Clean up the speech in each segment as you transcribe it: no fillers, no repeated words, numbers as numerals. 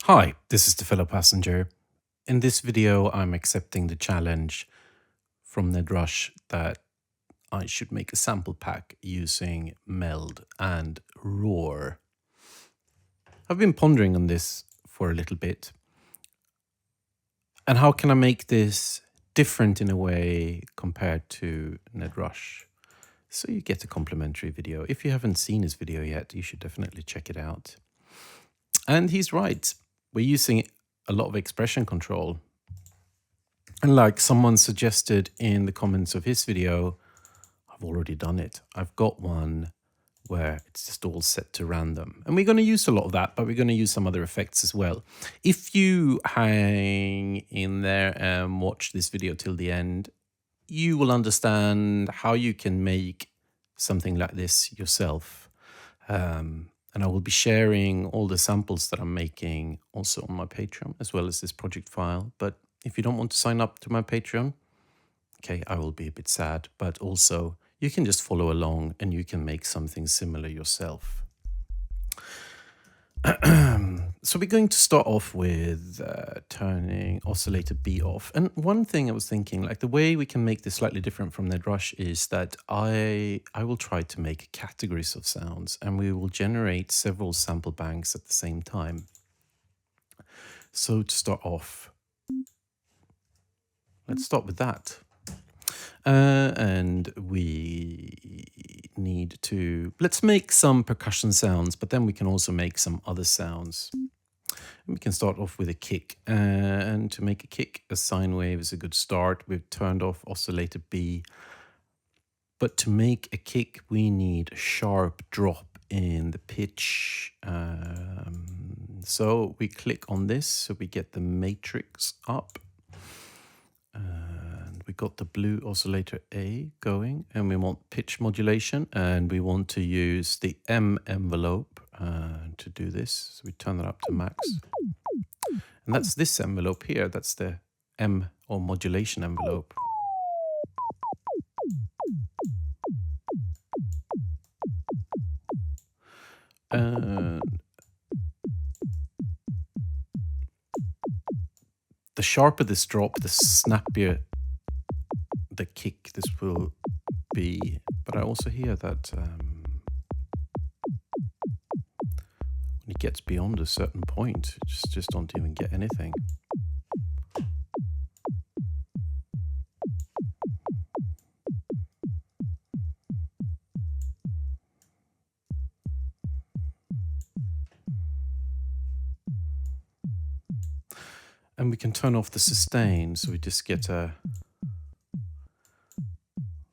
Hi, this is the fellow passenger. In this video, I'm accepting the challenge from NedRush that I should make a sample pack using Meld and Roar. I've been pondering on this for a little bit. And how can I make this different in a way compared to NedRush? So you get a complimentary video. If you haven't seen his video yet, you should definitely check it out. And he's right. We're using a lot of expression control. And like someone suggested in the comments of his video, I've already done it. I've got one where it's just all set to random. And we're going to use a lot of that, but we're going to use some other effects as well. If you hang in there and watch this video till the end, you will understand how you can make something like this yourself. And I will be sharing all the samples that I'm making also on my Patreon, as well as this project file. But if you don't want to sign up to my Patreon, okay, I will be a bit sad. But also, you can just follow along and you can make something similar yourself. So we're going to start off with turning oscillator B off. And one thing I was thinking, like the way we can make this slightly different from NedRush is that I will try to make categories of sounds and we will generate several sample banks at the same time. So to start off, let's start with that. And we need to, let's make some percussion sounds, but then we can also make some other sounds. And we can start off with a kick. And to make a kick, a sine wave is a good start. We've turned off oscillator B. But to make a kick, we need a sharp drop in the pitch. So we click on this, so we get the matrix up. We got the blue oscillator A going, and we want pitch modulation, and we want to use the M envelope to do this. So we turn that up to max. And that's this envelope here. That's the M or modulation envelope. The sharper this drop, the snappier the kick this will be. But I also hear that when it gets beyond a certain point, you just don't even get anything. And we can turn off the sustain, so we just get a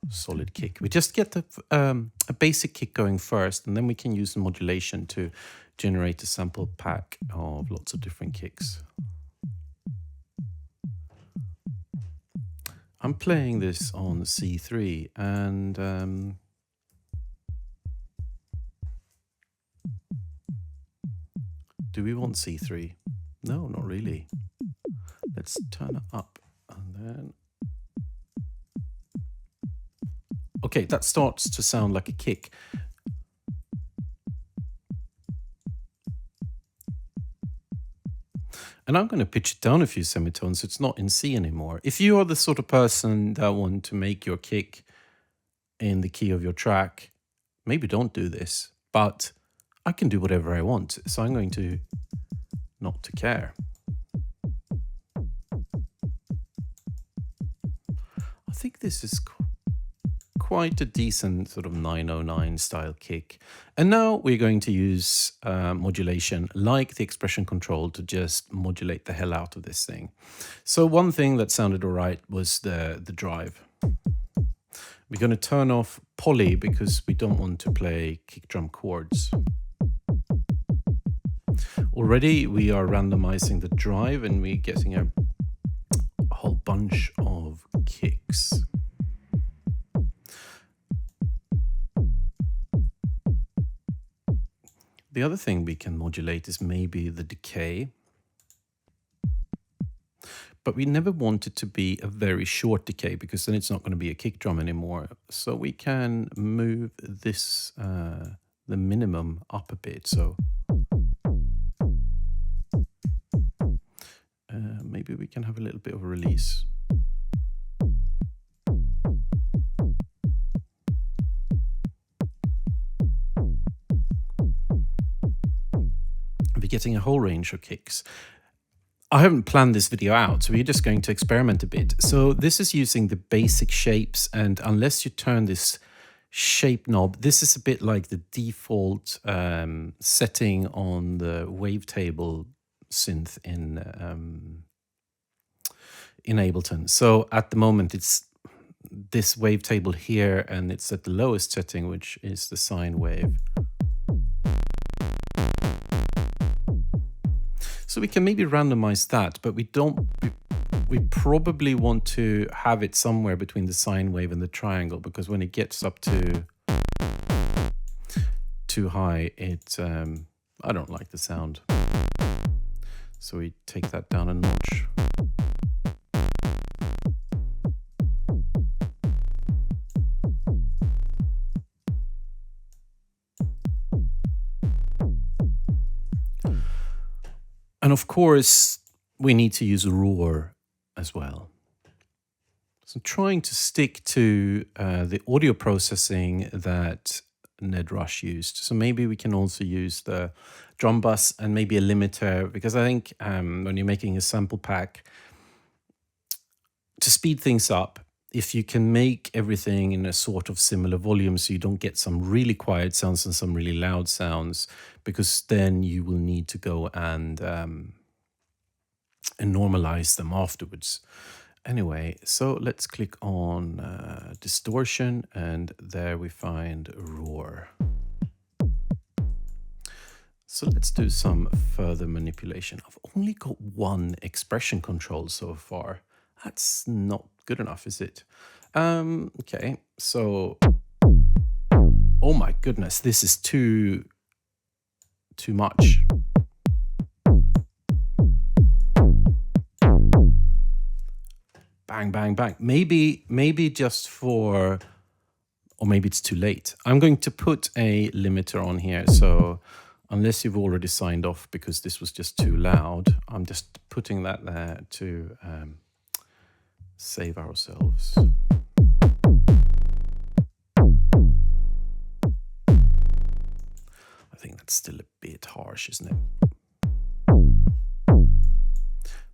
solid kick. We just get a basic kick going first, and then we can use the modulation to generate a sample pack of lots of different kicks. I'm playing this on C3, and do we want C3? No, not really. Let's turn it up, and then... Okay, that starts to sound like a kick. And I'm going to pitch it down a few semitones, so it's not in C anymore. If you are the sort of person that want to make your kick in the key of your track, maybe don't do this. But I can do whatever I want, so I'm going to not to care. I think this is quite a decent sort of 909 style kick. And now we're going to use modulation like the expression control to just modulate the hell out of this thing. So one thing that sounded all right was the drive. We're going to turn off poly because we don't want to play kick drum chords. Already we are randomizing the drive and we're getting a whole bunch of kicks. The other thing we can modulate is maybe the decay. But we never want it to be a very short decay because then it's not going to be a kick drum anymore. So we can move this, the minimum up a bit. So maybe we can have a little bit of a release. We're getting a whole range of kicks. I haven't planned this video out, so we're just going to experiment a bit. So this is using the basic shapes, and unless you turn this shape knob, this is a bit like the default setting on the wavetable synth in Ableton. So at the moment it's this wavetable here, and it's at the lowest setting, which is the sine wave. So we can maybe randomize that, but we probably want to have it somewhere between the sine wave and the triangle, because when it gets up to too high, I don't like the sound. So we take that down a notch. And of course, we need to use roar as well. So I'm trying to stick to the audio processing that Ned Rush used. So maybe we can also use the drum bus and maybe a limiter, because I think when you're making a sample pack, to speed things up, if you can make everything in a sort of similar volume so you don't get some really quiet sounds and some really loud sounds, because then you will need to go and normalize them afterwards. Anyway, so let's click on distortion, and there we find roar. So let's do some further manipulation. I've only got one expression control so far. That's not good enough, is it? Okay, so, oh my goodness, this is too much. Bang, bang, bang. Maybe just for, or maybe it's too late. I'm going to put a limiter on here. So unless you've already signed off because this was just too loud, I'm just putting that there to save ourselves. I think that's still a bit harsh, isn't it?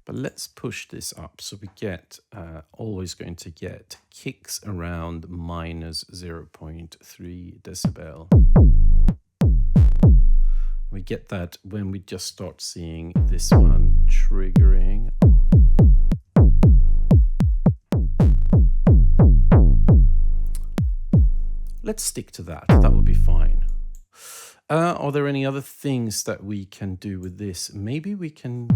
But let's push this up, so we get always going to get kicks around minus 0.3 decibel. We get that when we just start seeing this one triggering. Let's stick to that. That would be fine. Are there any other things that we can do with this? Maybe we can...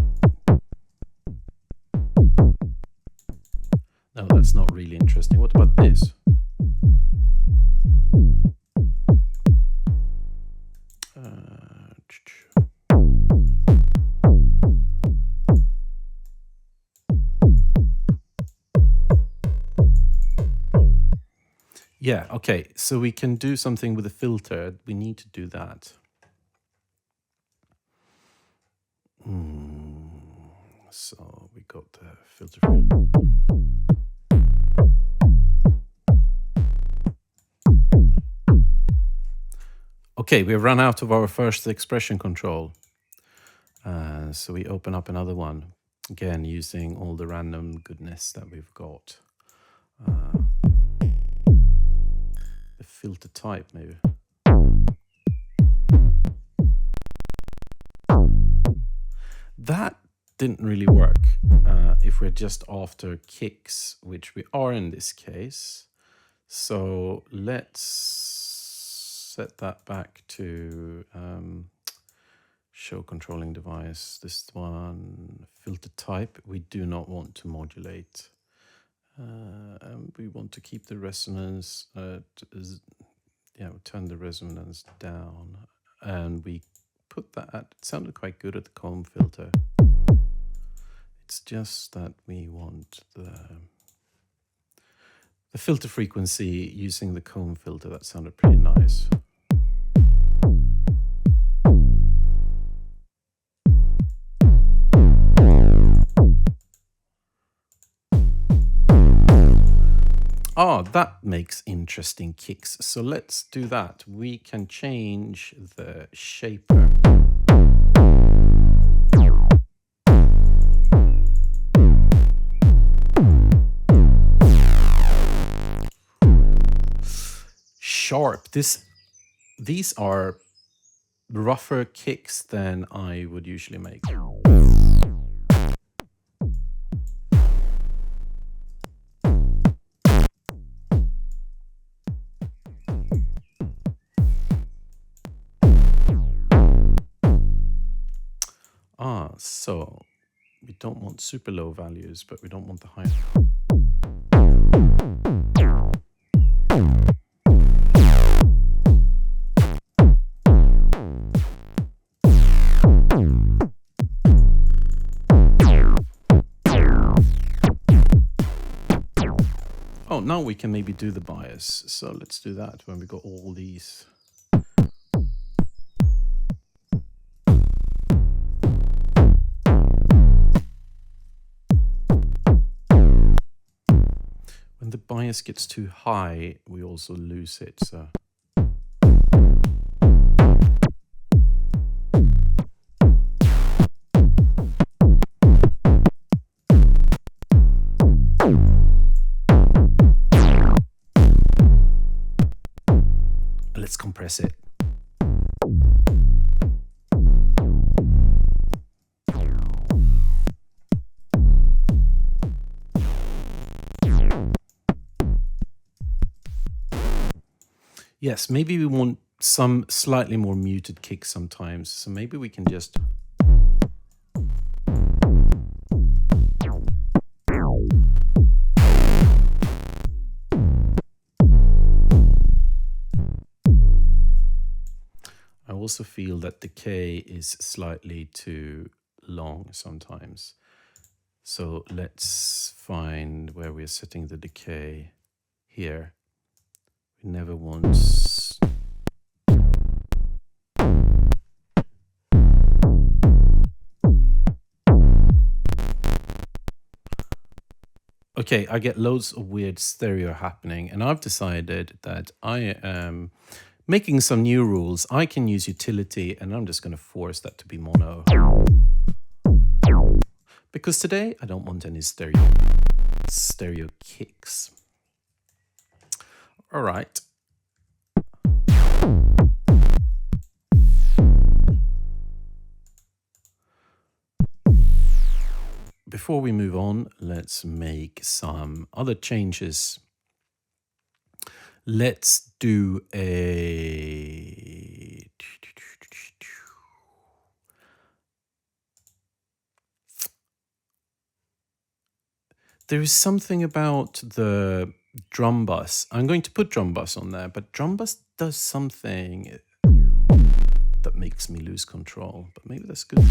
No, that's not really interesting. What about this? Yeah, okay, so we can do something with a filter. We need to do that. So we got the filter. Okay, we've run out of our first expression control. So we open up another one, again using all the random goodness that we've got. The filter type, maybe. That didn't really work if we're just after kicks, which we are in this case. So let's set that back to show controlling device. This one, filter type, we do not want to modulate. And we want to keep the resonance turn the resonance down, and we put that at, it sounded quite good at the comb filter. It's just that we want the filter frequency using the comb filter. That sounded pretty nice. Ah, that makes interesting kicks. So let's do that. We can change the shaper. Sharp. These are rougher kicks than I would usually make. So we don't want super low values, but we don't want the high. Oh, now we can maybe do the bias. So let's do that when we got all these. When the bias gets too high, we also lose it. So. Let's compress it. Yes, maybe we want some slightly more muted kicks sometimes. So maybe we can just... I also feel that decay is slightly too long sometimes. So let's find where we're setting the decay here. We never want... Okay, I get loads of weird stereo happening, and I've decided that I am making some new rules. I can use utility, and I'm just going to force that to be mono. Because today I don't want any stereo kicks. All right. Before we move on, let's make some other changes. Let's do a... There is something about the drum bus. I'm going to put drum bus on there, but drum bus does something that makes me lose control. But maybe that's good.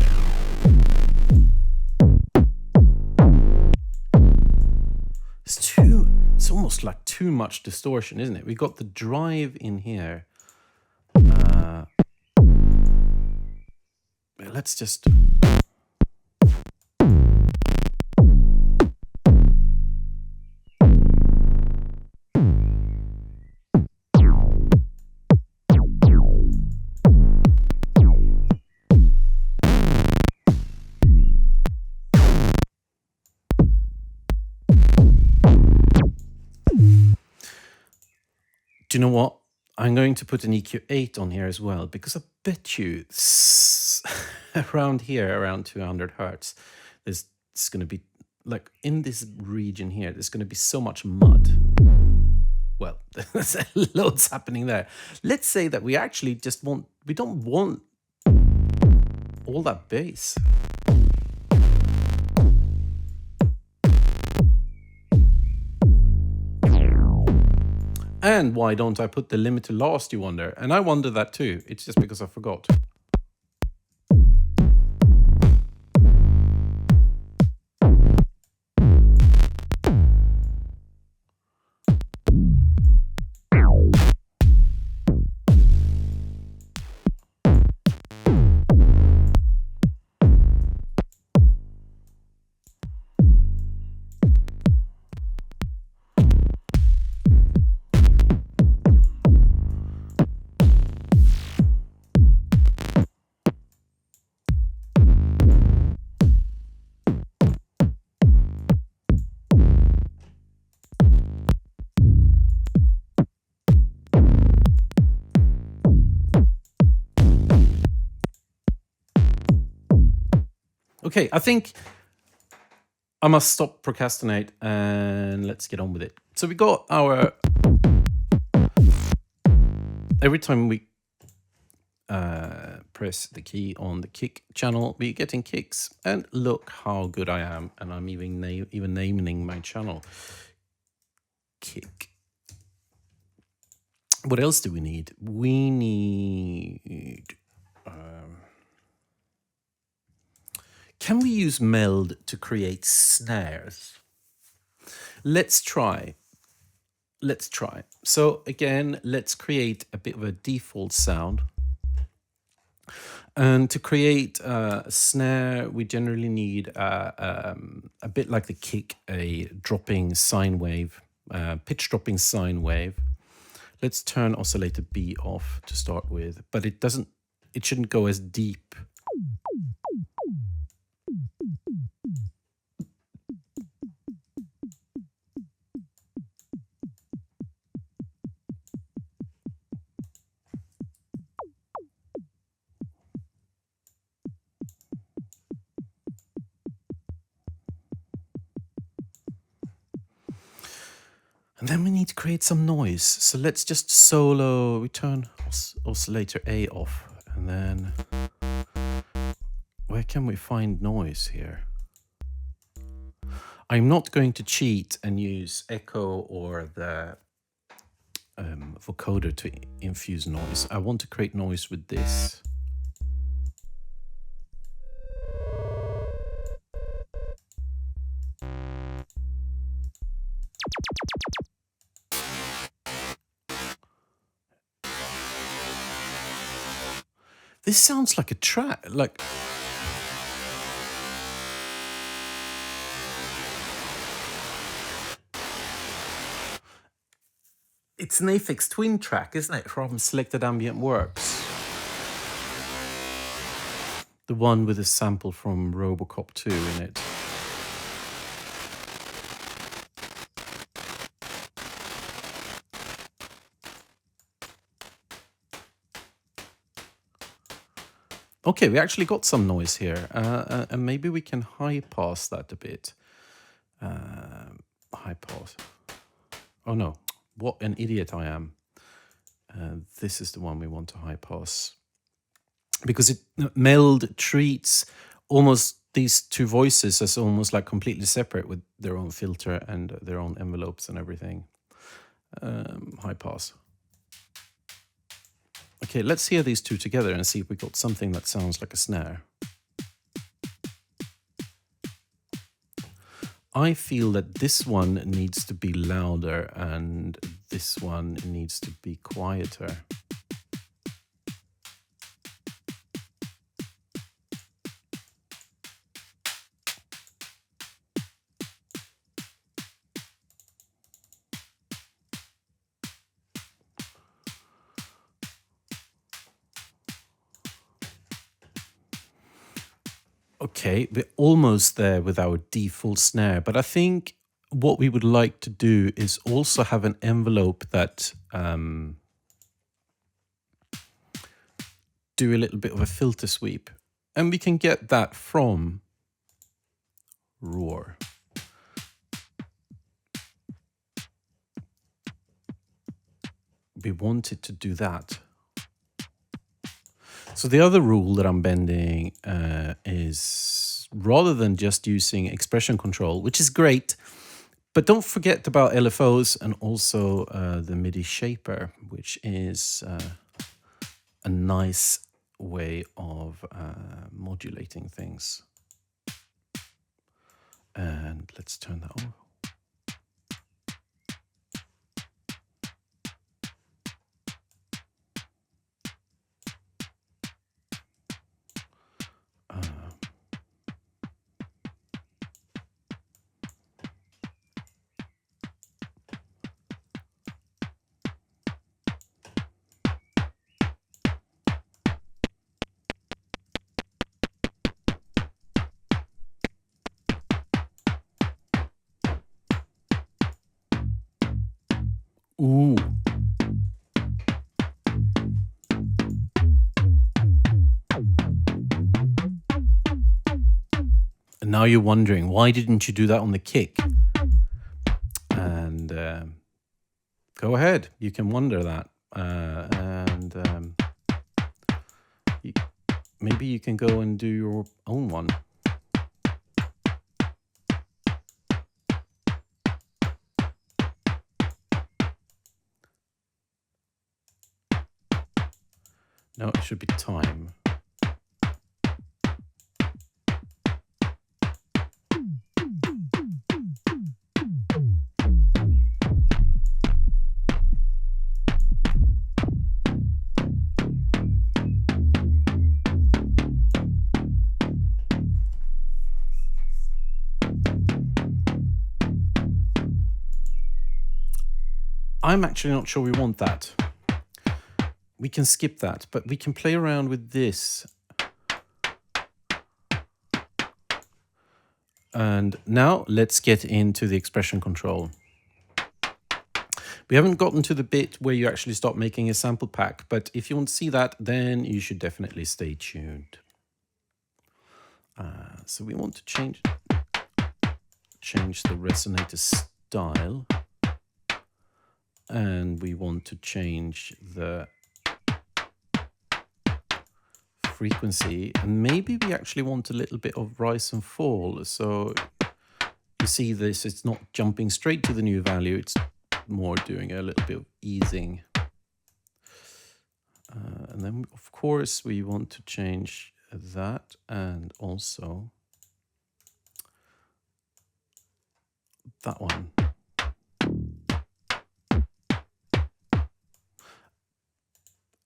It's almost like too much distortion, isn't it? We got the drive in here. Let's just... Do you know what? I'm going to put an EQ8 on here as well, because I bet you around here, around 200 hertz, it's going to be, like in this region here, there's going to be so much mud. Well, there's loads happening there. Let's say that we actually just want, we don't want all that bass. And why don't I put the limiter last, you wonder? And I wonder that too. It's just because I forgot. Okay, I think I must stop procrastinate and let's get on with it. So we got our... Every time we press the key on the kick channel, we're getting kicks. And look how good I am. And I'm even naming my channel Kick. What else do we need? We need... can we use Meld to create snares? Let's try. Let's try. So again, let's create a bit of a default sound. And to create a snare, we generally need a bit like the kick, a dropping sine wave, pitch dropping sine wave. Let's turn oscillator B off to start with, but it shouldn't go as deep. And then we need to create some noise. So let's just solo, we turn oscillator A off. And then where can we find noise here? I'm not going to cheat and use echo or the vocoder to infuse noise. I want to create noise with this. This sounds like a track, like... It's an Aphex Twin track, isn't it, from Selected Ambient Works? The one with a sample from Robocop 2 in it. Okay, we actually got some noise here, and maybe we can high pass that a bit. High pass. Oh no, what an idiot I am. This is the one we want to high pass. Because Meld treats almost these two voices as almost like completely separate with their own filter and their own envelopes and everything. High pass. Okay, let's hear these two together and see if we got something that sounds like a snare. I feel that this one needs to be louder and this one needs to be quieter. Okay, we're almost there with our default snare, but I think what we would like to do is also have an envelope that do a little bit of a filter sweep. And we can get that from Roar. We wanted to do that. So the other rule that I'm bending is rather than just using expression control, which is great, but don't forget about LFOs and also the MIDI shaper, which is a nice way of modulating things. And let's turn that on. Ooh. And now you're wondering, why didn't you do that on the kick? And go ahead, you can wonder that. Maybe you can go and do your own one. No, it should be time. I'm actually not sure we want that. We can skip that, but we can play around with this. And now let's get into the expression control. We haven't gotten to the bit where you actually start making a sample pack, but if you want to see that, then you should definitely stay tuned. So we want to change the resonator style, and we want to change the frequency, and maybe we actually want a little bit of rise and fall. So you see this, it's not jumping straight to the new value, it's more doing a little bit of easing. And then of course we want to change that, and also that one.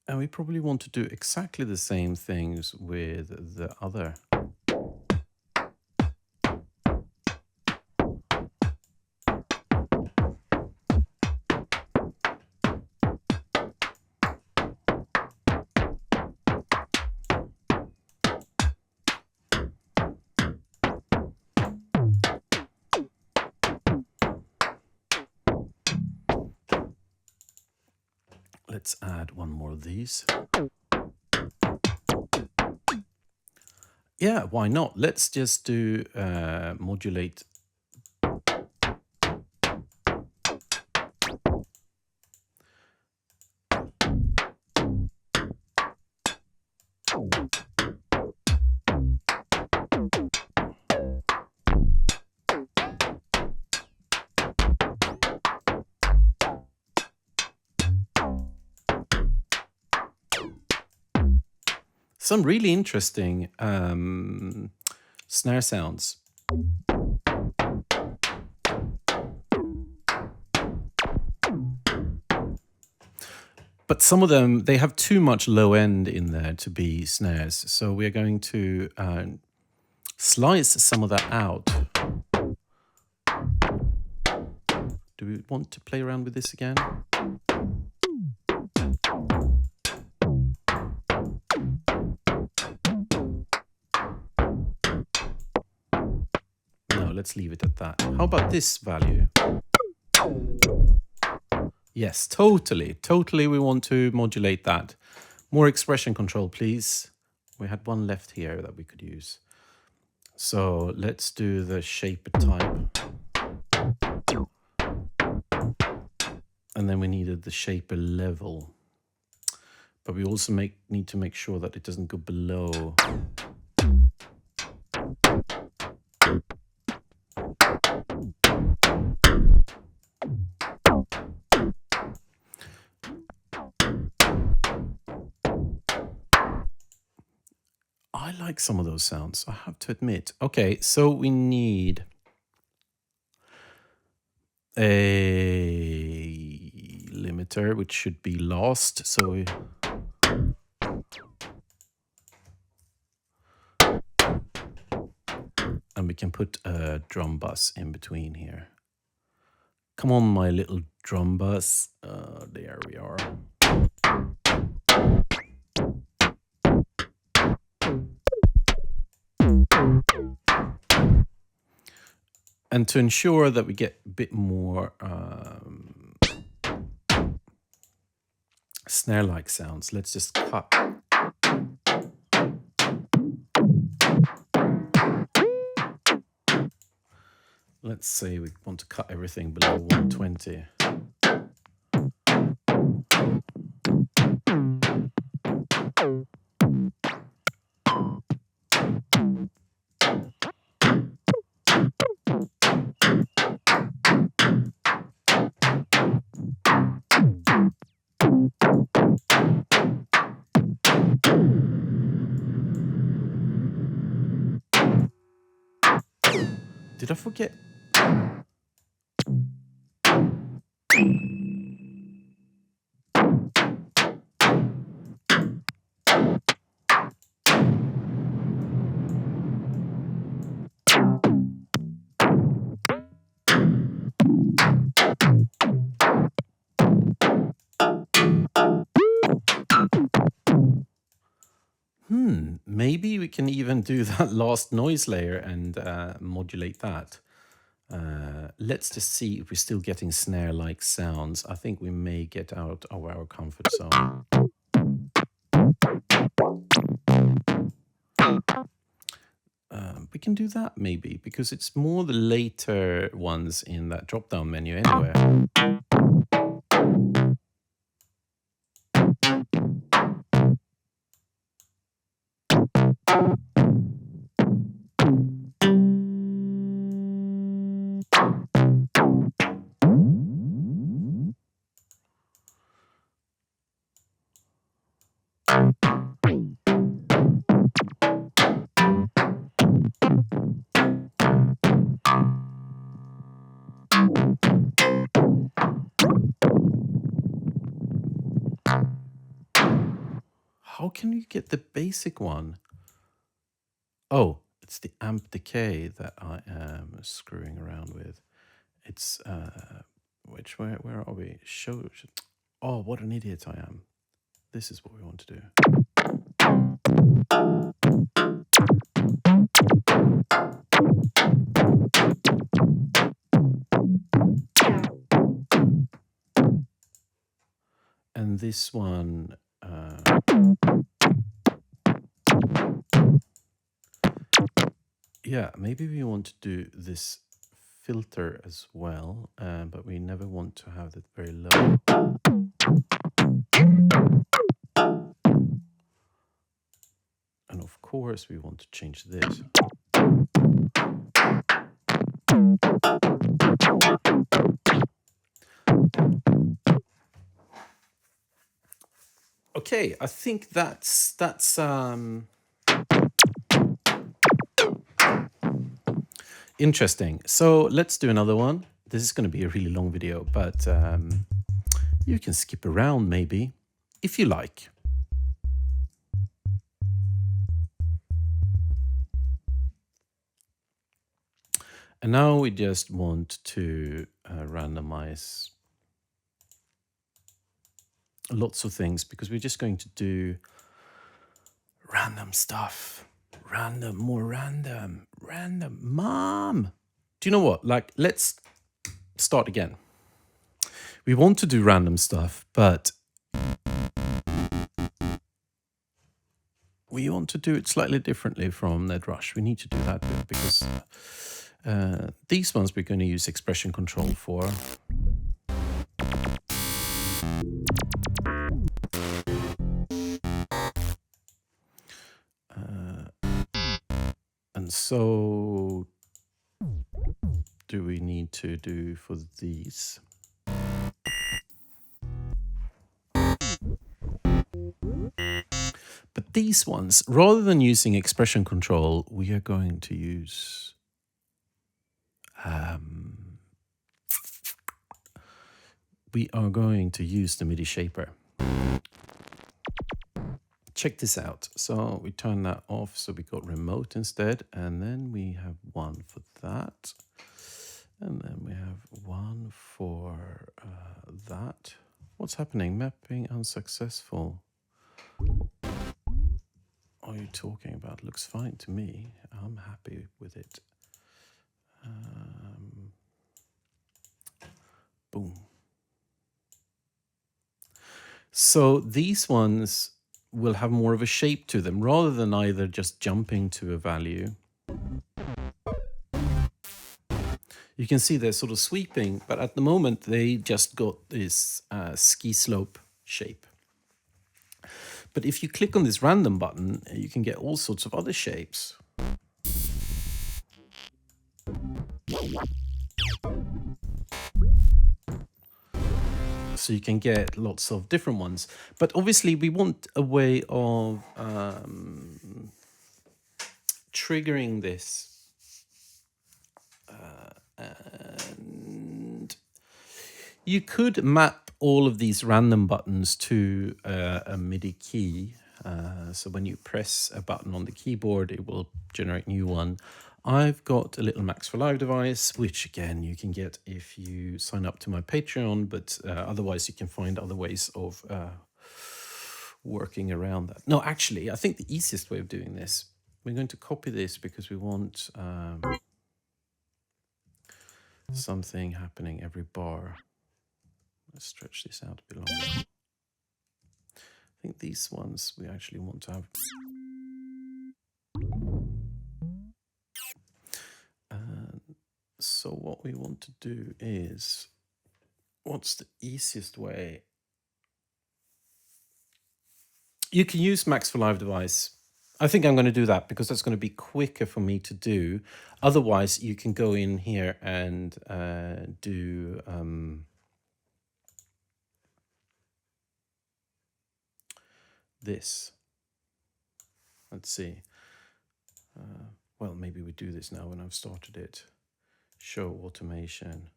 And we probably want to do exactly the same things with the other. Let's add one more of these. Yeah, why not? Let's just do modulate. Some really interesting snare sounds. But some of them, they have too much low end in there to be snares. So we're going to slice some of that out. Do we want to play around with this again? No, let's leave it at that. How about this value? Yes, totally. Totally we want to modulate that. More expression control, please. We had one left here that we could use. So let's do the shaper type. And then we needed the shaper level. But we also need to make sure that it doesn't go below. I like some of those sounds, I have to admit. Okay, so we need a limiter, which should be lost. So we... And we can put a drum bus in between here. Come on, my little drum bus. There we are. And to ensure that we get a bit more snare-like sounds, let's just cut. let's say we want to cut everything below 120. Did I forget? Maybe we can even do that last noise layer and modulate that. Let's just see if we're still getting snare-like sounds. I think we may get out of our comfort zone. We can do that maybe, because it's more the later ones in that drop-down menu anyway. How can you get the basic one? Oh, it's the amp decay that I am screwing around with. It's where are we? Oh, what an idiot I am. This is what we want to do. And this one, yeah, maybe we want to do this filter as well, but we never want to have that very low. And of course, we want to change this. Okay, I think that's interesting. So let's do another one. This is going to be a really long video, but you can skip around maybe, if you like. And now we just want to randomize lots of things, because we're just going to do random stuff. More random. Mom! Do you know what? Like, let's start again. We want to do random stuff, but we want to do it slightly differently from Ned Rush. We need to do that bit because these ones we're going to use expression control for. And so do we need to do for these? But these ones, rather than using expression control, we are going to use the MIDI shaper. Check this out. So we turn that off, so we got remote instead, and then we have one for that, and then we have one for that. What's happening? Mapping unsuccessful. What are you talking about? Looks fine to me. I'm happy with it. Boom. So these ones will have more of a shape to them, rather than either just jumping to a value. You can see they're sort of sweeping, but at the moment they just got this ski slope shape. But if you click on this random button, you can get all sorts of other shapes. So you can get lots of different ones. But obviously we want a way of triggering this. And you could map all of these random buttons to a MIDI key. So when you press a button on the keyboard, it will generate a new one. I've got a little Max for Live device, which again, you can get if you sign up to my Patreon, but otherwise you can find other ways of working around that. No, actually, I think the easiest way of doing this, we're going to copy this because we want something happening every bar. Let's stretch this out a bit longer. I think these ones we actually want to have. So what we want to do is, what's the easiest way? You can use Max for Live device. I think I'm going to do that because that's going to be quicker for me to do. Otherwise, you can go in here and do this. Let's see. Well, maybe we do this now when I've started it. Show automation.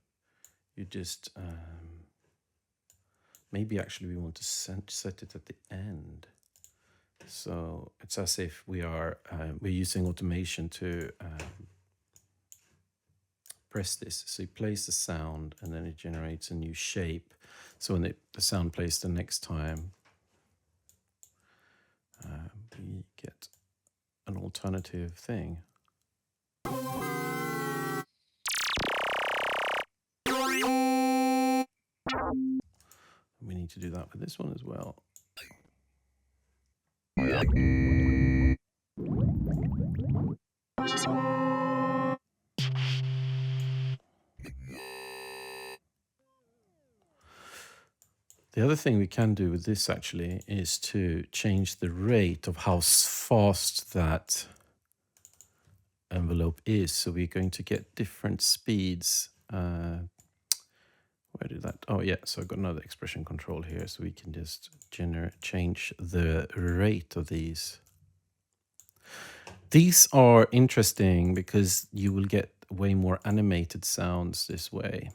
You just maybe actually we want to set it at the end. So it's as if we are we're using automation to press this. So it plays the sound and then it generates a new shape. So when the sound plays the next time, we get an alternative thing. We need to do that with this one as well. The other thing we can do with this actually is to change the rate of how fast that envelope is. So we're going to get different speeds. Where did that? Oh yeah, so I've got another expression control here, so we can just change the rate of these. These are interesting because you will get way more animated sounds this way.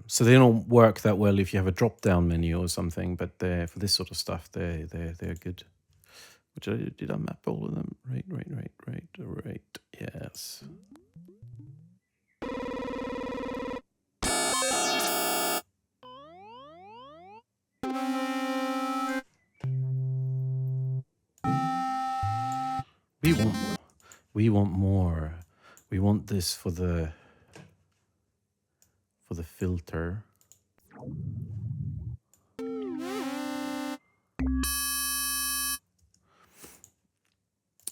So they don't work that well if you have a drop-down menu or something, but for this sort of stuff, they're good. Did I map all of them? Right. Yes. We want more. We want this for the filter.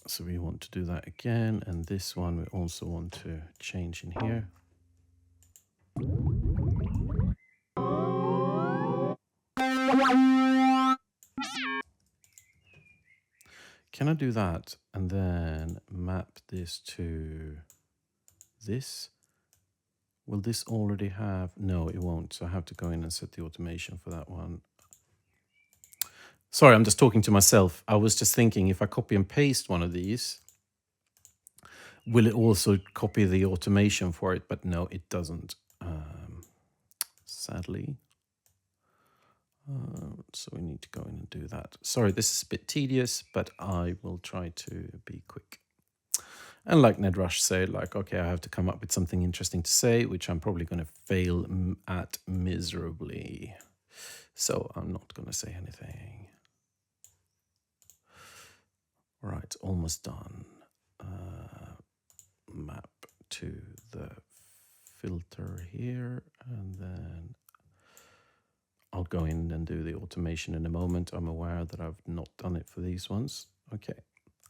So we want to do that again, and this one we also want to change in here. Can I do that and then map this to this? Will this already have? No, it won't. So I have to go in and set the automation for that one. Sorry, I'm just talking to myself. I was just thinking if I copy and paste one of these, will it also copy the automation for it? But no, it doesn't, sadly. So we need to go in and do that. Sorry, this is a bit tedious, but I will try to be quick. And like Ned Rush said, like, okay, I have to come up with something interesting to say, which I'm probably going to fail at miserably. So I'm not going to say anything. Right, almost done. Map to the filter here, and then I'll go in and do the automation in a moment. I'm aware that I've not done it for these ones. Okay,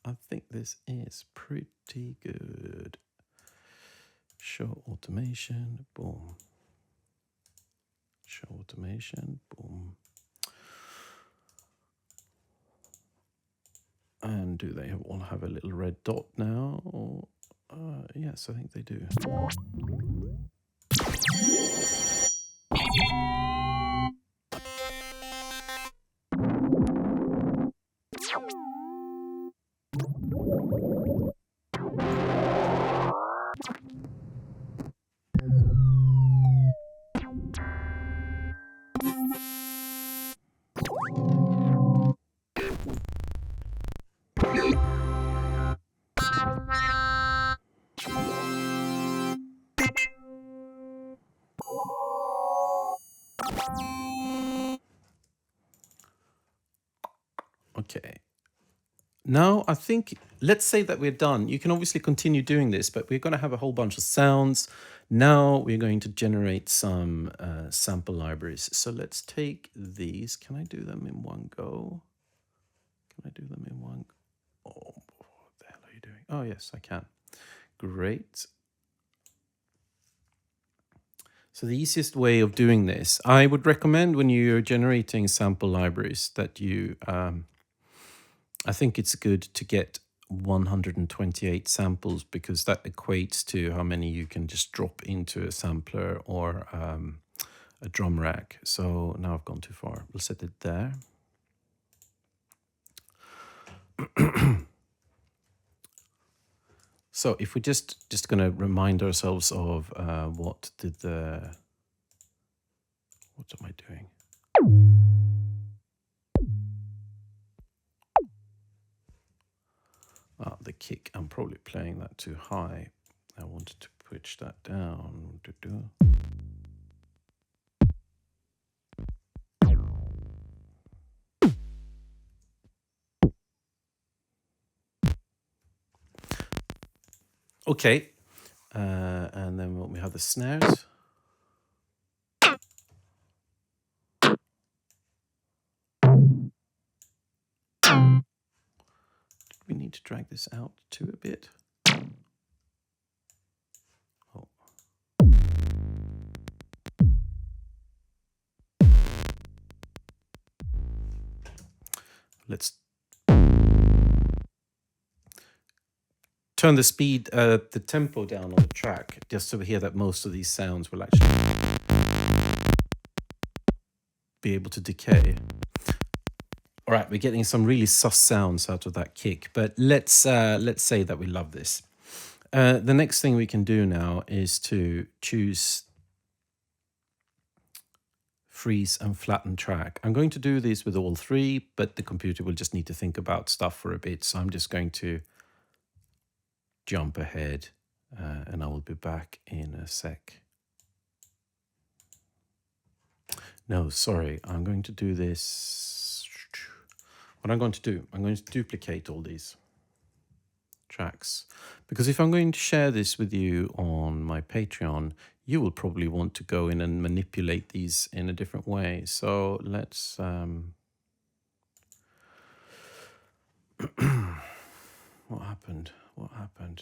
I think this is pretty good. Show automation, boom. Show automation, boom. And do they all have a little red dot now? Or, yes, I think they do. Okay. Now, I think, let's say that we're done. You can obviously continue doing this, but we're going to have a whole bunch of sounds. Now we're going to generate some sample libraries. So let's take these. Can I do them in one go? Can I do them in one? Oh, what the hell are you doing? Oh, yes, I can. Great. So the easiest way of doing this, I would recommend when you're generating sample libraries that you, I think it's good to get 128 samples because that equates to how many you can just drop into a sampler or a drum rack. So now I've gone too far. We'll set it there. So if we're just going to remind ourselves of what am I doing? The kick, I'm probably playing that too high. I wanted to pitch that down. Okay, and then we have the snares. We need to drag this out too a bit. Oh. Let's turn the speed, the tempo down on the track, just so we hear that most of these sounds will actually be able to decay. All right, we're getting some really sus sounds out of that kick, but let's say that we love this. The next thing we can do now is to choose freeze and flatten track. I'm going to do this with all three, but the computer will just need to think about stuff for a bit. So I'm just going to jump ahead and I will be back in a sec. No, sorry, I'm going to do this. What I'm going to do, I'm going to duplicate all these tracks, because if I'm going to share this with you on my Patreon, you will probably want to go in and manipulate these in a different way. So let's what happened?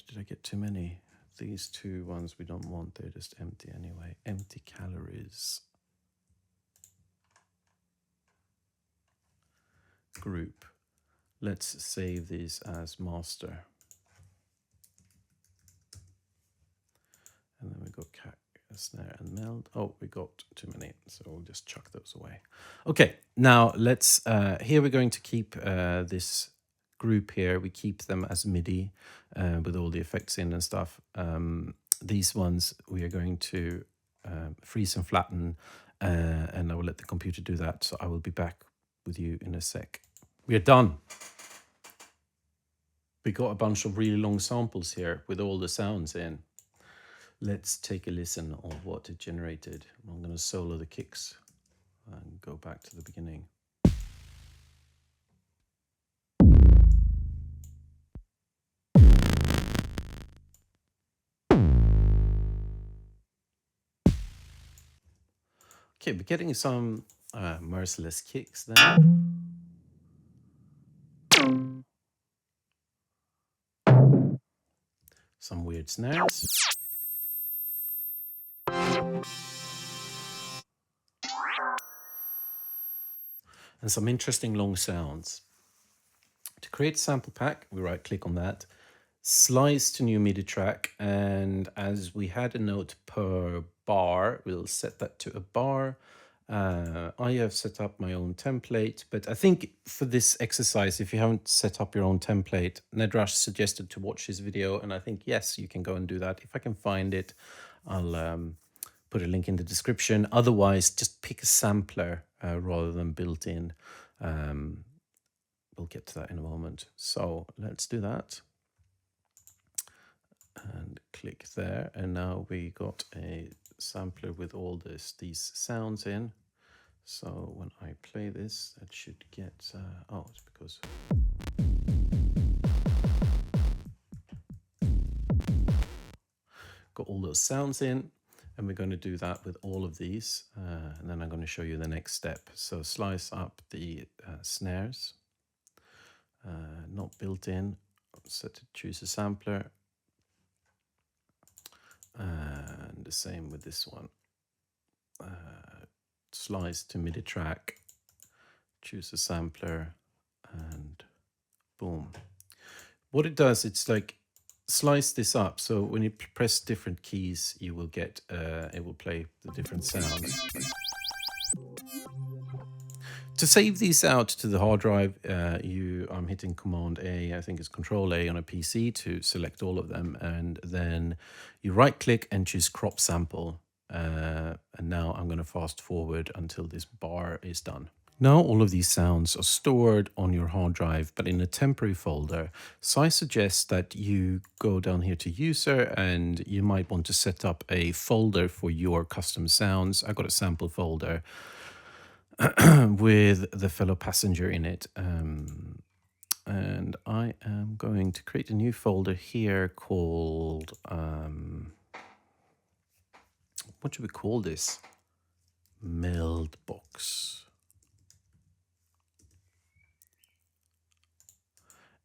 Did I get too many? These two ones we don't want, they're just empty anyway. Empty calories. Group. Let's save these as master. And then we got snare and meld. Oh, we got too many, so we'll just chuck those away. Okay, now let's, here we're going to keep this group here. We keep them as MIDI with all the effects in and stuff. These ones we are going to freeze and flatten, and I will let the computer do that. So I will be back with you in a sec. We are done. We got a bunch of really long samples here with all the sounds in. Let's take a listen of what it generated. I'm going to solo the kicks and go back to the beginning. Okay, we're getting some merciless kicks there. some weird snares. And some interesting long sounds. To create a sample pack, we right click on that, slice to new MIDI track, and as we had a note per bar, we'll set that to a bar. I have set up my own template, but I think for this exercise, if you haven't set up your own template, Nedrush suggested to watch his video, and I think, yes, you can go and do that. If I can find it, I'll put a link in the description. Otherwise, just pick a sampler rather than built in. We'll get to that in a moment. So let's do that. And click there. And now we got a sampler with all these sounds in. So when I play this, it should get, oh, it's because. Got all those sounds in. And we're going to do that with all of these. And then I'm going to show you the next step. So slice up the snares. Not built in. Set to choose a sampler. And the same with this one. Slice to MIDI track. Choose a sampler. And boom. What it does, it's like slice this up. So when you press different keys, you will get, it will play the different sounds. To save these out to the hard drive, I'm hitting Command A, I think it's Control A on a PC to select all of them. And then you right click and choose crop sample. And now I'm going to fast forward until this bar is done. Now all of these sounds are stored on your hard drive, but in a temporary folder. So I suggest that you go down here to user, and you might want to set up a folder for your custom sounds. I got a sample folder with the fellow passenger in it. And I am going to create a new folder here called, what should we call this? Meld box.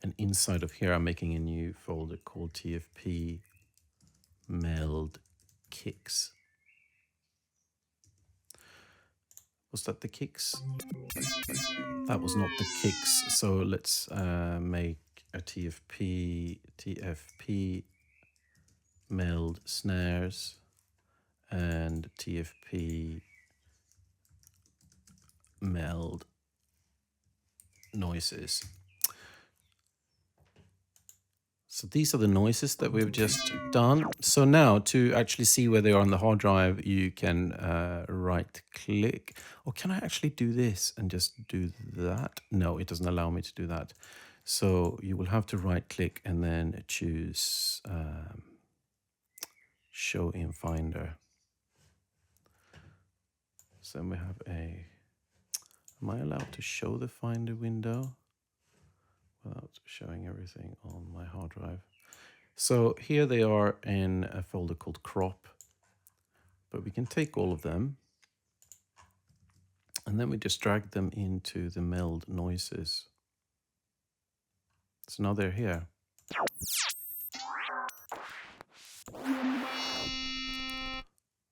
And inside of here, I'm making a new folder called TFP Meld Kicks. Was that the kicks? That was not the kicks. So let's make a TFP Meld snares and TFP Meld noises. So these are the noises that we've just done. So now to actually see where they are on the hard drive, you can right click. Or can I actually do this and just do that? No, it doesn't allow me to do that. So you will have to right click and then choose show in Finder. So we have a, am I allowed to show the Finder window without showing everything on my hard drive? So here they are in a folder called crop, but we can take all of them and then we just drag them into the Meld noises. So now they're here.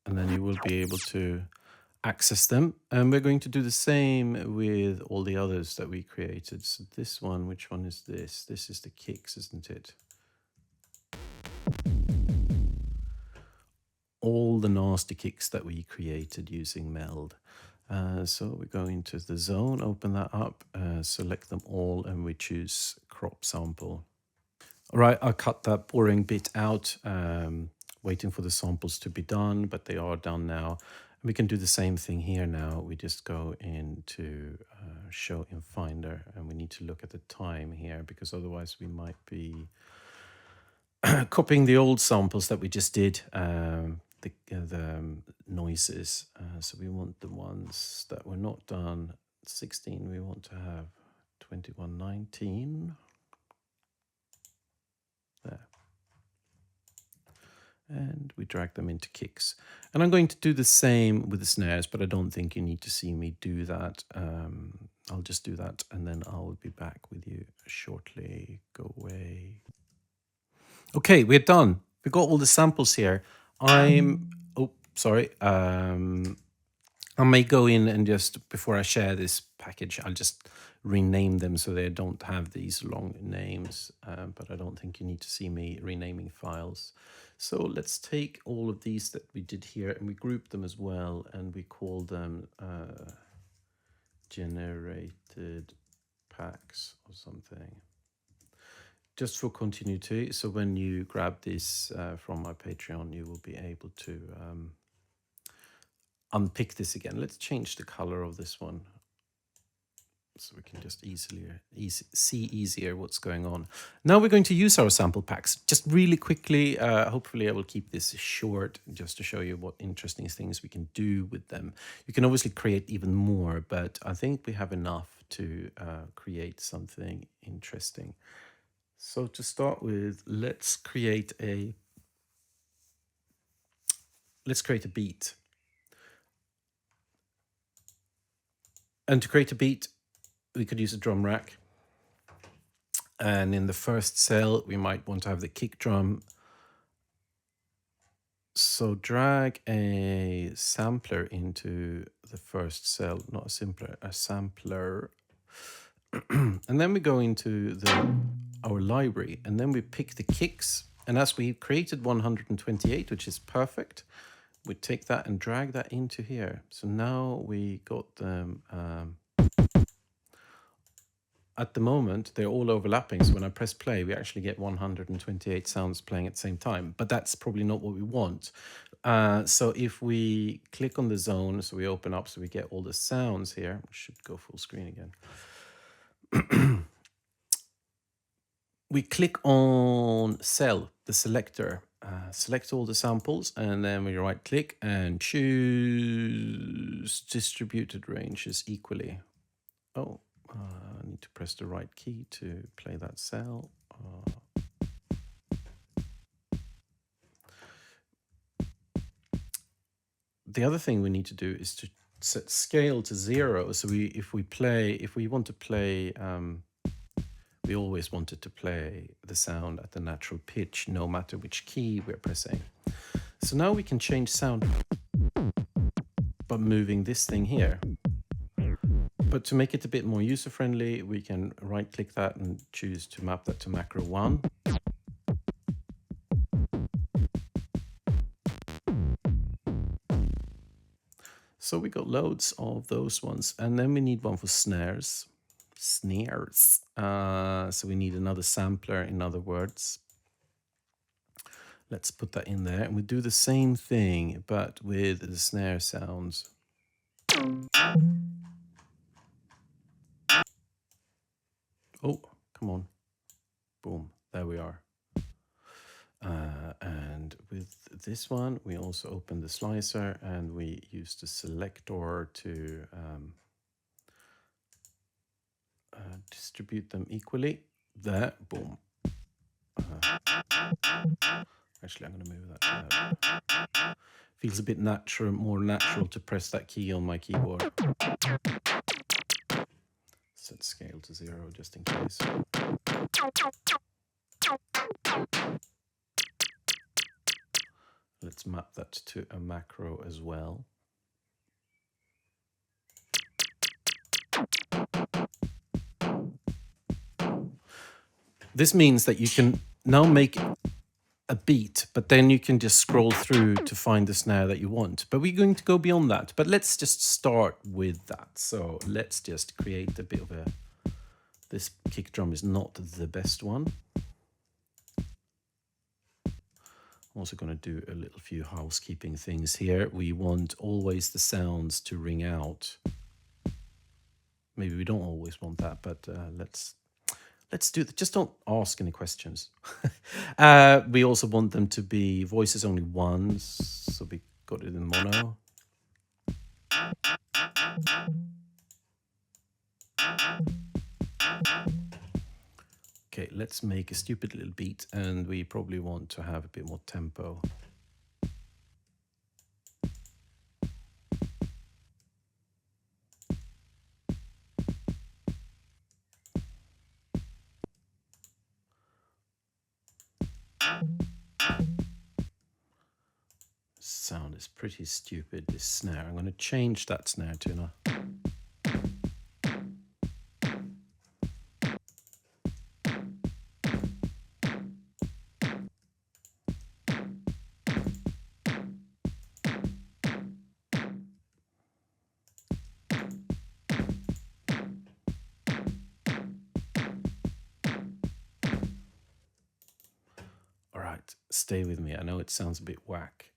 And then you will be able to access them. And we're going to do the same with all the others that we created. So this one, which one is this? This is the kicks, isn't it? All the nasty kicks that we created using Meld. So we go into the zone, open that up, select them all, and we choose crop sample. All right, I'll cut that boring bit out, waiting for the samples to be done, but they are done now. And we can do the same thing here now. We just go into show in Finder, and we need to look at the time here, because otherwise we might be copying the old samples that we just did, the noises. So we want the ones that were not done. 16, we want to have 2119. There. And we drag them into kicks. And I'm going to do the same with the snares, but I don't think you need to see me do that. I'll just do that, and then I'll be back with you shortly. Go away. Okay, we're done. We got all the samples here. Oh, sorry. I may go in and just, before I share this package, I'll just rename them so they don't have these long names. But I don't think you need to see me renaming files. So let's take all of these that we did here and we group them as well, and we call them generated packs or something. Just for continuity, so when you grab this from my Patreon, you will be able to unpick this again. Let's change the color of this one so we can just see easier what's going on. Now we're going to use our sample packs. Just really quickly, hopefully I will keep this short just to show you what interesting things we can do with them. You can obviously create even more, but I think we have enough to create something interesting. So to start with, let's create a beat. And to create a beat, we could use a drum rack. And in the first cell, we might want to have the kick drum. So drag a sampler into the first cell, not a sampler, a sampler. And then we go into our library, and then we pick the kicks. And as we created 128, which is perfect, we take that and drag that into here. So now we got them. At the moment, they're all overlapping. So when I press play, we actually get 128 sounds playing at the same time. But that's probably not what we want. So if we click on the zone, so we open up, so we get all the sounds here. I should go full screen again. We click on cell, the selector. Select all the samples, and then we right click and choose distributed ranges equally. Oh, I need to press the right key to play that cell. The other thing we need to do is to set scale to 0. So if we want to play, we always wanted to play the sound at the natural pitch, no matter which key we're pressing. So now we can change sound by moving this thing here. But to make it a bit more user-friendly, we can right-click that and choose to map that to macro 1. So we got loads of those ones. And then we need one for snares. So we need another sampler, in other words. Let's put that in there. And we do the same thing, but with the snare sounds. Oh, come on. Boom. There we are. And with this one, we also open the slicer and we use the selector to distribute them equally. There, boom. Actually, I'm going to move that out. Feels a bit more natural to press that key on my keyboard. Set scale to 0 just in case. Let's map that to a macro as well. This means that you can now make a beat, but then you can just scroll through to find the snare that you want. But we're going to go beyond that. But let's just start with that. So let's just create a bit of a... This kick drum is not the best one. I'm also going to do a little few housekeeping things here. We want always the sounds to ring out. Maybe we don't always want that, but let's do that. Just don't ask any questions. We also want them to be voices only once, so we got it in mono. Okay, let's make a stupid little beat, and we probably want to have a bit more tempo. Sound is pretty stupid, this snare. I'm going to change that snare tuner. All right, stay with me. I know it sounds a bit whack.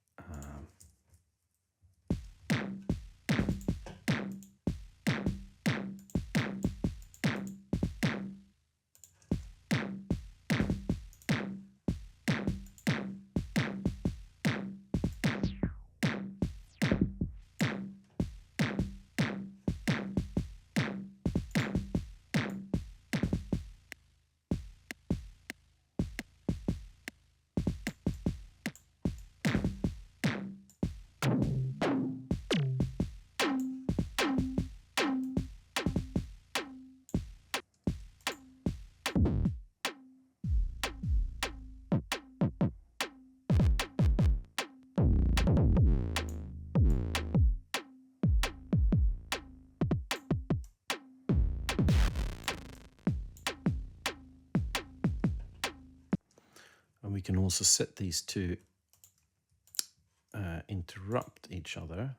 And we can also set these to interrupt each other.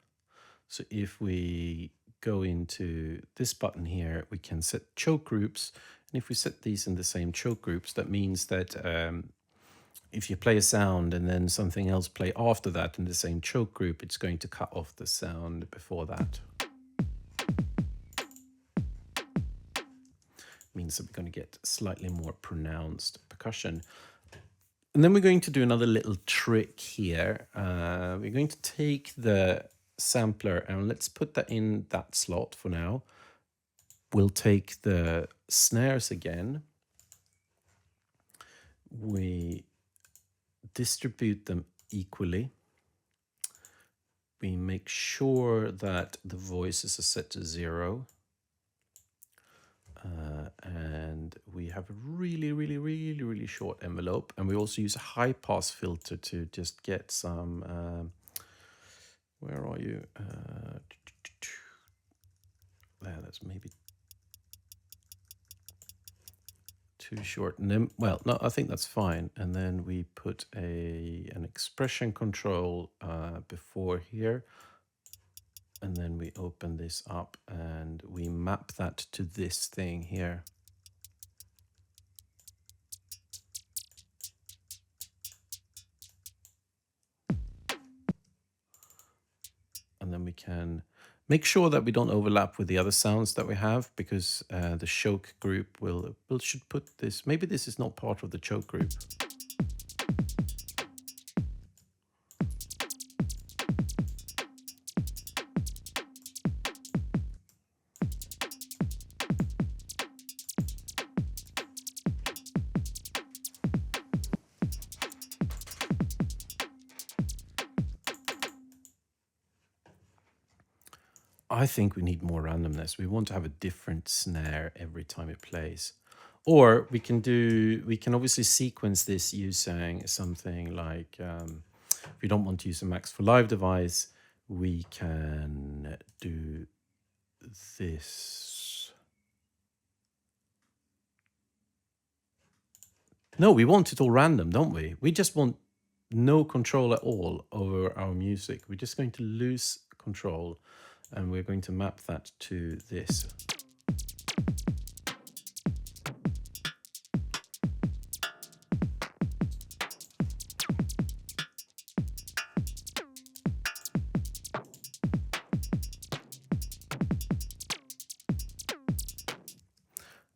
So if we go into this button here, we can set choke groups. And if we set these in the same choke groups, that means that if you play a sound and then something else play after that in the same choke group, it's going to cut off the sound before that. Means that we're going to get slightly more pronounced percussion. And then we're going to do another little trick here. We're going to take the sampler and let's put that in that slot for now. We'll take the snares again. We distribute them equally. We make sure that the voices are set to 0. And we have a really short envelope, and we also use a high pass filter to just get some where are you? There, that's maybe too short. And then, well, no, I think that's fine. And then we put an expression control before here. And then we open this up and we map that to this thing here. And then we can make sure that we don't overlap with the other sounds that we have, because the choke group should put this. Maybe this is not part of the choke group. I think we need more randomness. We want to have a different snare every time it plays. Or we can obviously sequence this using something like, if we don't want to use a Max for Live device, we can do this. No, we want it all random, don't we? We just want no control at all over our music. We're just going to lose control. And we're going to map that to this.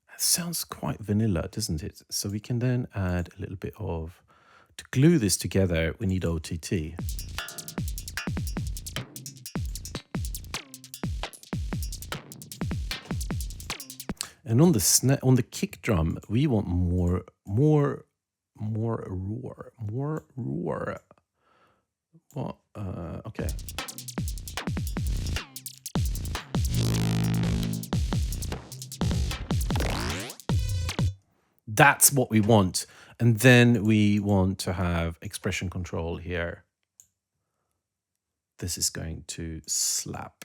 That sounds quite vanilla, doesn't it? So we can then add a little bit of, to glue this together, we need OTT. And on the kick drum, we want more roar. What? Okay. That's what we want. And then we want to have expression control here. This is going to slap.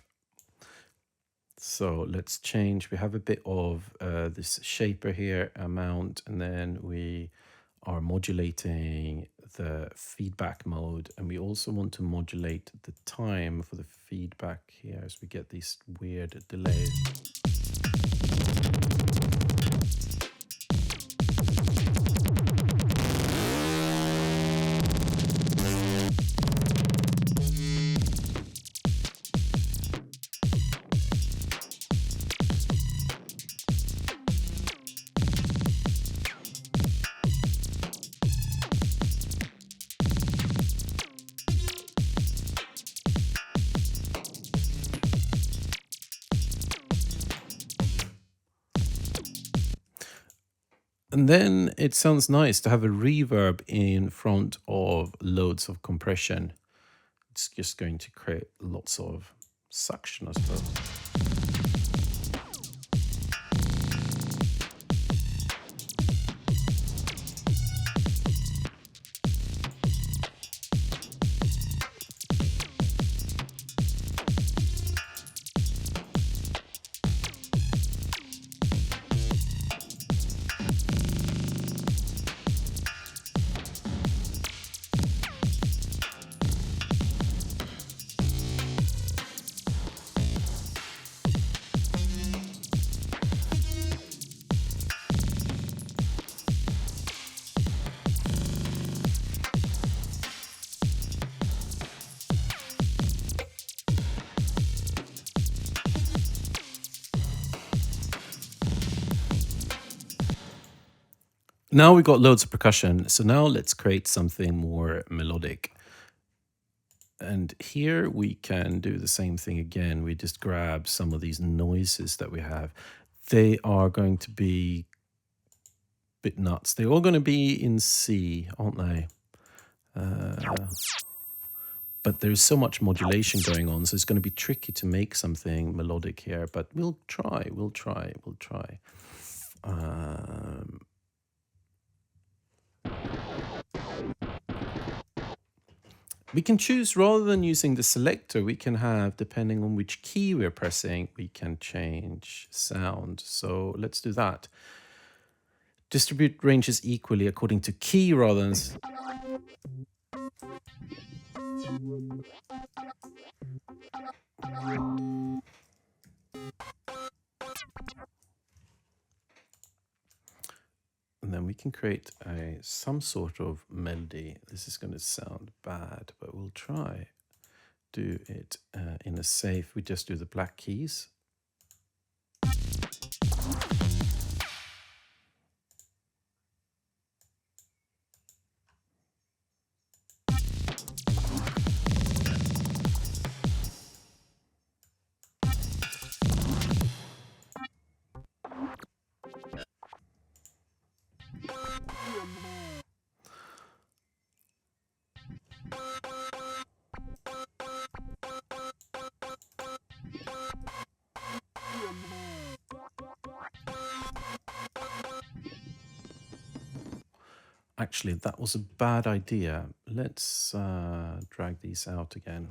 So let's change. We have a bit of this shaper here, amount, and then we are modulating the feedback mode. And we also want to modulate the time for the feedback here as we get these weird delays. And then it sounds nice to have a reverb in front of loads of compression. It's just going to create lots of suction, I suppose. Now we've got loads of percussion. So now let's create something more melodic. And here we can do the same thing again. We just grab some of these noises that we have. They are going to be a bit nuts. They're all going to be in C, aren't they? But there's so much modulation going on, so it's going to be tricky to make something melodic here. But we'll try. We can choose, rather than using the selector, we can have, depending on which key we're pressing, we can change sound. So let's do that. Distribute ranges equally according to key rather than... And then we can create some sort of melody. This is going to sound bad, but we'll try. Do it in a safe. We just do the black keys. Actually, that was a bad idea. Let's drag these out again.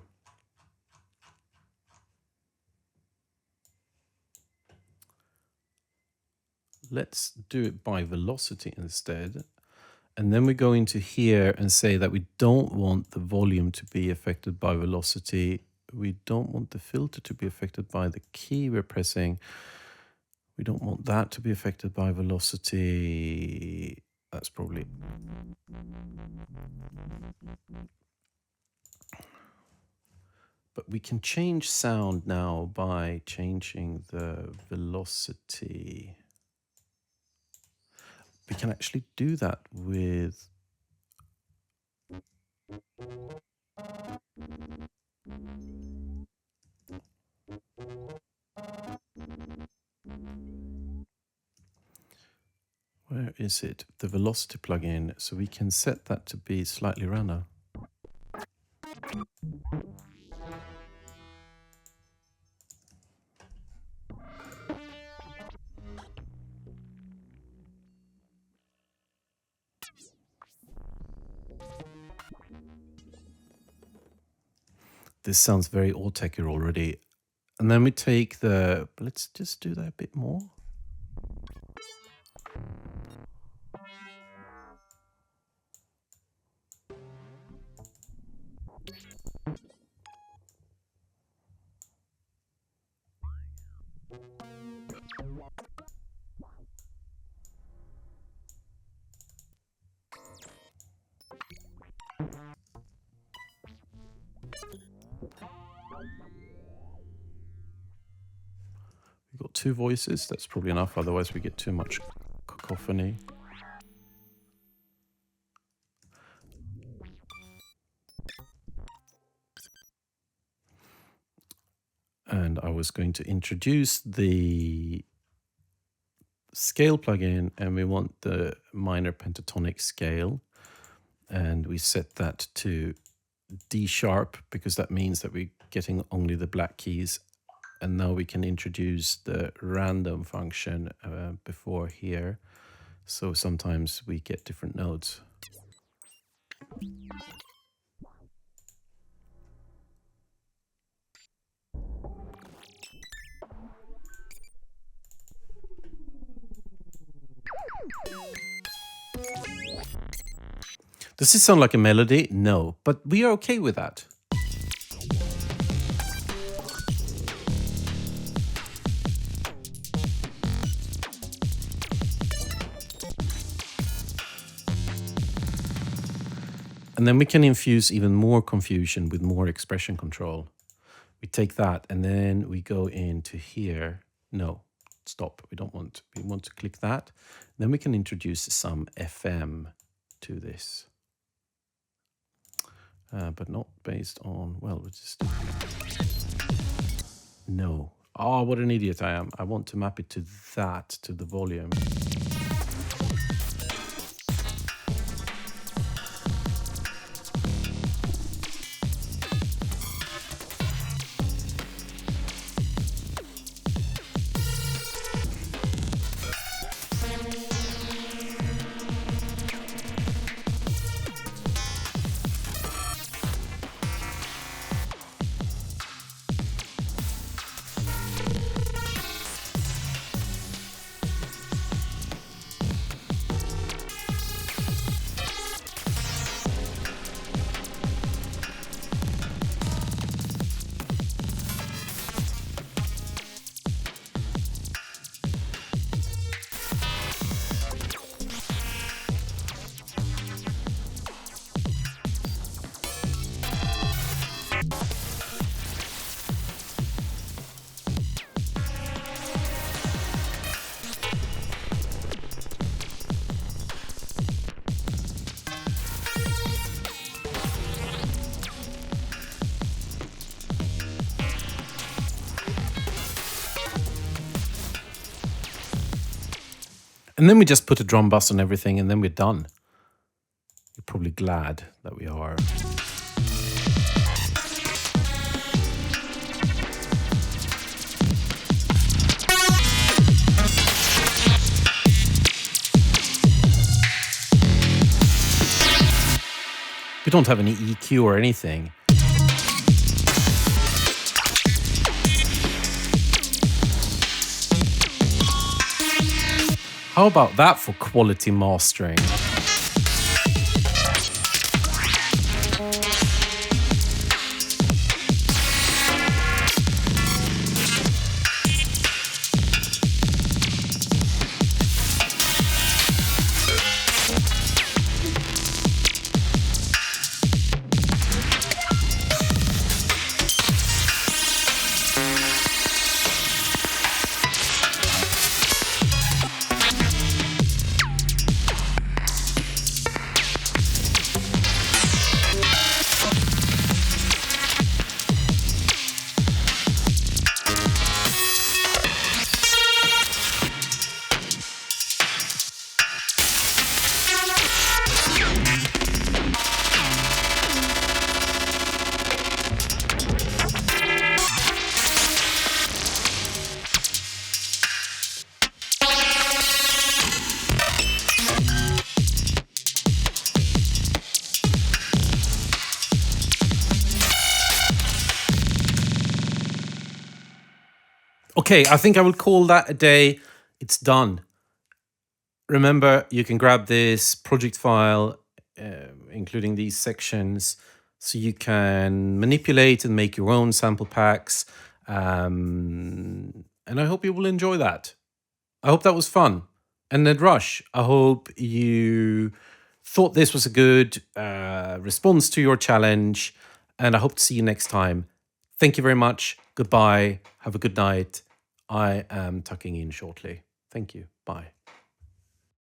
Let's do it by velocity instead. And then we go into here and say that we don't want the volume to be affected by velocity. We don't want the filter to be affected by the key we're pressing. We don't want that to be affected by velocity. That's probably... But we can change sound now by changing the velocity. We can actually do that with... Where is it? The velocity plugin. So we can set that to be slightly runner. This sounds very old-tech here already. And then we take the, let's just do that a bit more. We've got 2 voices, that's probably enough, otherwise we get too much cacophony. And I was going to introduce the scale plugin, and we want the minor pentatonic scale, and we set that to D sharp because that means that we're getting only the black keys. And now we can introduce the random function before here, so sometimes we get different notes. Does this sound like a melody? No, but we are okay with that. And then we can infuse even more confusion with more expression control. We take that and then we go into here. No, stop. We don't want. We want to click that. Then we can introduce some FM to this. But not based on, well, we'll just... No. Oh, what an idiot I am. I want to map it to that, to the volume. And then we just put a drum bus on everything and then we're done. You're probably glad that we are. We don't have any EQ or anything. How about that for quality mastering? Okay, I think I will call that a day. It's done. Remember, you can grab this project file, including these sections, so you can manipulate and make your own sample packs. And I hope you will enjoy that. I hope that was fun. And Ned Rush, I hope you thought this was a good response to your challenge. And I hope to see you next time. Thank you very much. Goodbye. Have a good night. I am tucking in shortly. Thank you. Bye.